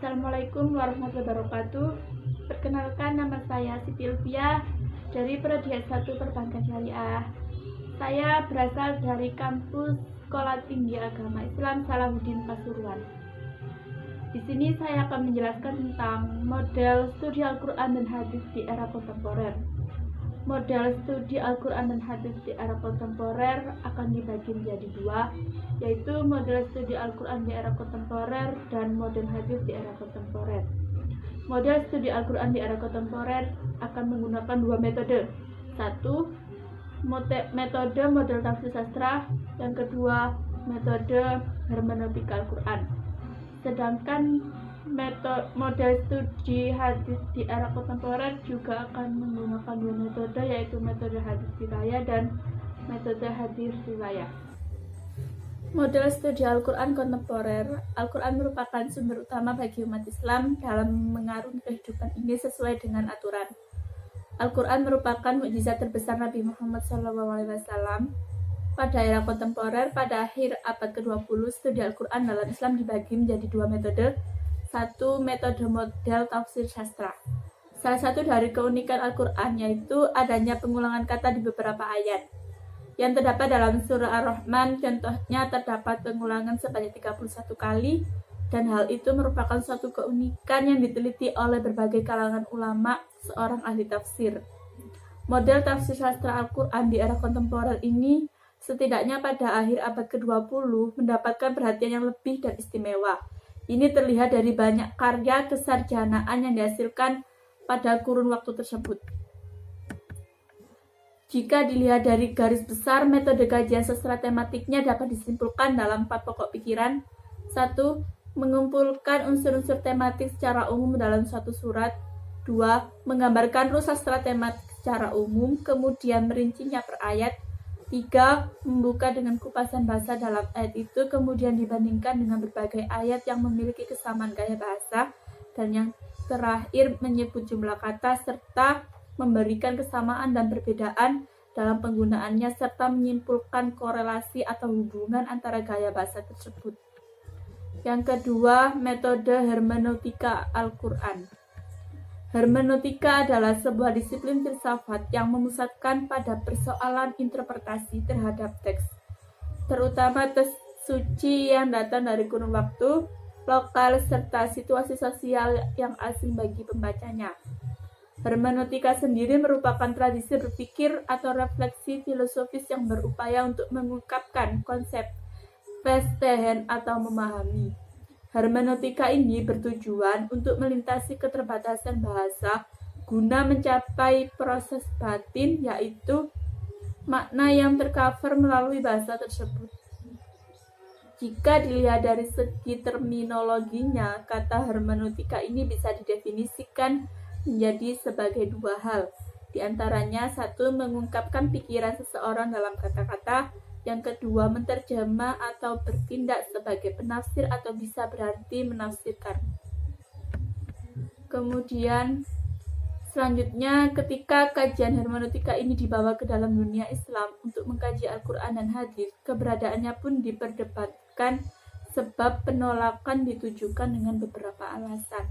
Assalamualaikum warahmatullahi wabarakatuh. Perkenalkan, nama saya Siti Elvia dari Prodi S1 Perbankan Syariah. Saya berasal dari kampus Sekolah Tinggi Agama Islam Salahuddin Pasuruan. Di sini saya akan menjelaskan tentang model studi Al-Quran dan Hadis di era kontemporer. Model studi Al-Quran dan Hadis di era kontemporer akan dibagi menjadi dua, yaitu model studi Al-Quran di era kontemporer dan model hadis di era kontemporer. Model studi Al-Quran di era kontemporer akan menggunakan dua metode. Satu, metode model tafsir sastra, yang kedua metode hermeneutika Al-Quran. Sedangkan model studi hadis di era kontemporer juga akan menggunakan dua metode, yaitu metode hadis riwayah dan metode hadis riwayah. Model studi Al-Quran kontemporer. Al-Quran merupakan sumber utama bagi umat Islam dalam mengarungi kehidupan ini sesuai dengan aturan. Al-Quran merupakan mukjizat terbesar Nabi Muhammad SAW. Pada era kontemporer, pada akhir abad ke-20, studi Al-Quran dalam Islam dibagi menjadi dua metode. Satu, metode model tafsir sastra. Salah satu dari keunikan Al-Quran yaitu adanya pengulangan kata di beberapa ayat yang terdapat dalam surah Ar-Rahman. Contohnya terdapat pengulangan sebanyak 31 kali, dan hal itu merupakan suatu keunikan yang diteliti oleh berbagai kalangan ulama seorang ahli tafsir. Model tafsir sastra Al-Quran di era kontemporer ini setidaknya pada akhir abad ke-20 mendapatkan perhatian yang lebih dan istimewa. Ini terlihat dari banyak karya kesarjanaan yang dihasilkan pada kurun waktu tersebut. Jika dilihat dari garis besar, metode kajian sastra tematiknya dapat disimpulkan dalam 4 pokok pikiran. 1. Mengumpulkan unsur-unsur tematik secara umum dalam suatu surat. 2. Menggambarkan ruh sastra tematik secara umum, kemudian merincinya per ayat. 3. Membuka dengan kupasan bahasa dalam ayat itu, kemudian dibandingkan dengan berbagai ayat yang memiliki kesamaan gaya bahasa. Dan yang terakhir menyebut jumlah kata serta memberikan kesamaan dan perbedaan dalam penggunaannya, serta menyimpulkan korelasi atau hubungan antara gaya bahasa tersebut. Yang kedua, metode hermeneutika Al-Quran. Hermeneutika adalah sebuah disiplin filsafat yang memusatkan pada persoalan interpretasi terhadap teks, terutama teks suci yang datang dari kurun waktu, lokal, serta situasi sosial yang asing bagi pembacanya. Hermeneutika sendiri merupakan tradisi berpikir atau refleksi filosofis yang berupaya untuk mengungkapkan konsep, festehen atau memahami. Hermeneutika ini bertujuan untuk melintasi keterbatasan bahasa guna mencapai proses batin, yaitu makna yang tercover melalui bahasa tersebut. Jika dilihat dari segi terminologinya, kata hermeneutika ini bisa didefinisikan menjadi sebagai dua hal. Di antaranya, satu, mengungkapkan pikiran seseorang dalam kata-kata. Yang kedua, menterjemah atau bertindak sebagai penafsir atau bisa berarti menafsirkan. Kemudian, selanjutnya, ketika kajian hermeneutika ini dibawa ke dalam dunia Islam untuk mengkaji Al-Quran dan Hadis, keberadaannya pun diperdebatkan sebab penolakan ditujukan dengan beberapa alasan.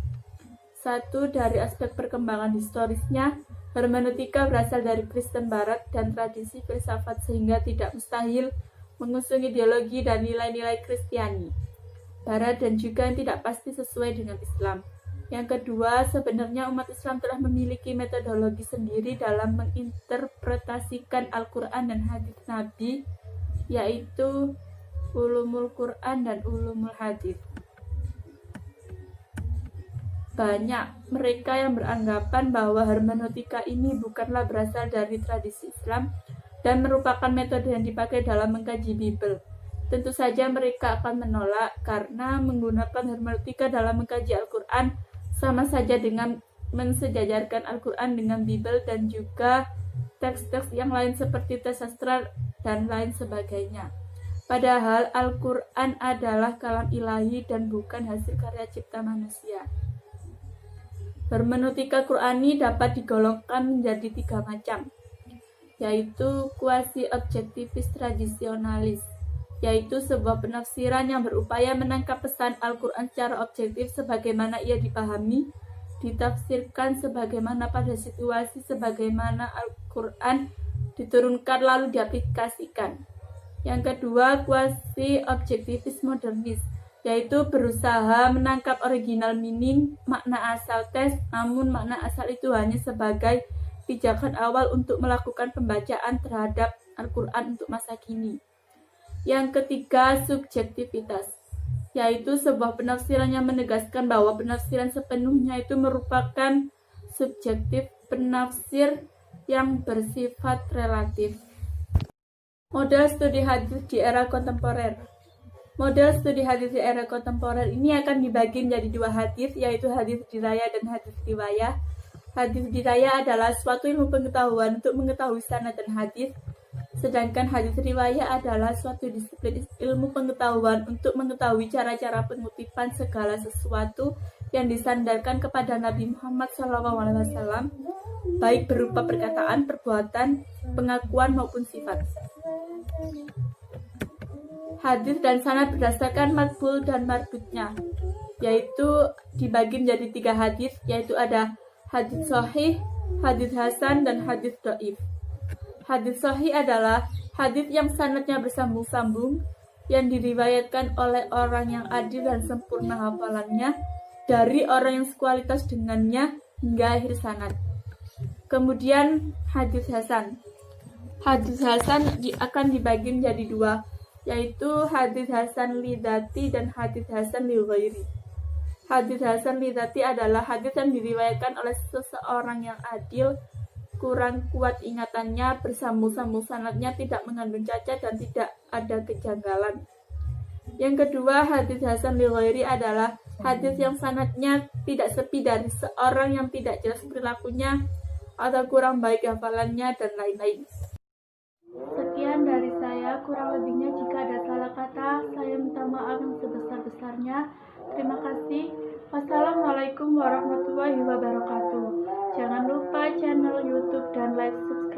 Satu, dari aspek perkembangan historisnya, hermeneutika berasal dari Kristen Barat dan tradisi filsafat sehingga tidak mustahil mengusung ideologi dan nilai-nilai Kristiani Barat dan juga yang tidak pasti sesuai dengan Islam. Yang kedua, sebenarnya umat Islam telah memiliki metodologi sendiri dalam menginterpretasikan Al-Quran dan Hadis Nabi, yaitu ulumul Quran dan ulumul Hadis. Banyak mereka yang beranggapan bahwa hermeneutika ini bukanlah berasal dari tradisi Islam dan merupakan metode yang dipakai dalam mengkaji Bible. Tentu saja mereka akan menolak karena menggunakan hermeneutika dalam mengkaji Al-Quran sama saja dengan mensejajarkan Al-Quran dengan Bible dan juga teks-teks yang lain seperti teks sastra dan lain sebagainya. Padahal Al-Quran adalah kalam ilahi dan bukan hasil karya cipta manusia. Hermeneutika Qur'ani dapat digolongkan menjadi 3 macam, yaitu quasi-objektivis tradisionalis, yaitu sebuah penafsiran yang berupaya menangkap pesan Al-Quran secara objektif sebagaimana ia dipahami, ditafsirkan sebagaimana pada situasi sebagaimana Al-Quran diturunkan lalu diaplikasikan. Yang kedua, kuasi objektivis modernis, yaitu berusaha menangkap original meaning, makna asal teks, namun makna asal itu hanya sebagai pijakan awal untuk melakukan pembacaan terhadap Al-Quran untuk masa kini. Yang ketiga, subjektivitas, yaitu sebuah penafsiran yang menegaskan bahwa penafsiran sepenuhnya itu merupakan subjektif, penafsir yang bersifat relatif. Model studi hadis di era kontemporer. Model studi hadis di era kontemporer ini akan dibagi menjadi dua hadis, yaitu hadis diraya dan hadis riwayah. Hadis diraya adalah suatu ilmu pengetahuan untuk mengetahui sanad dan hadis, sedangkan hadis riwayah adalah suatu disiplin ilmu pengetahuan untuk mengetahui cara-cara pengutipan segala sesuatu yang disandarkan kepada Nabi Muhammad SAW, baik berupa perkataan, perbuatan, pengakuan maupun sifat. Hadis dan sanad berdasarkan matbul dan marbutnya, yaitu dibagi menjadi 3 hadis, yaitu ada hadis sahih, hadis hasan, dan hadis dhaif. Hadis sahih adalah hadis yang sanadnya bersambung-sambung, yang diriwayatkan oleh orang yang adil dan sempurna hafalannya dari orang yang sekualitas dengannya hingga akhir sanad. Kemudian hadis hasan. Hadis hasan akan dibagi menjadi 2, yaitu hadis hasan lidzati dan hadis hasan li ghairi. Hadis hasan lidzati adalah hadis yang diriwayatkan oleh seseorang yang adil, kurang kuat ingatannya, bersambung-sambung sanadnya, tidak mengandung cacat dan tidak ada kejanggalan. Yang kedua, hadis hasan li ghairi adalah hadis yang sanadnya tidak sepi dari seorang yang tidak jelas perilakunya atau kurang baik hafalannya dan lain-lain. Sekian dari saya, kurang lebihnya jika ada salah kata, saya minta maaf yang sebesar-besarnya. Terima kasih. Wassalamualaikum warahmatullahi wabarakatuh. Jangan lupa channel YouTube dan like subscribe.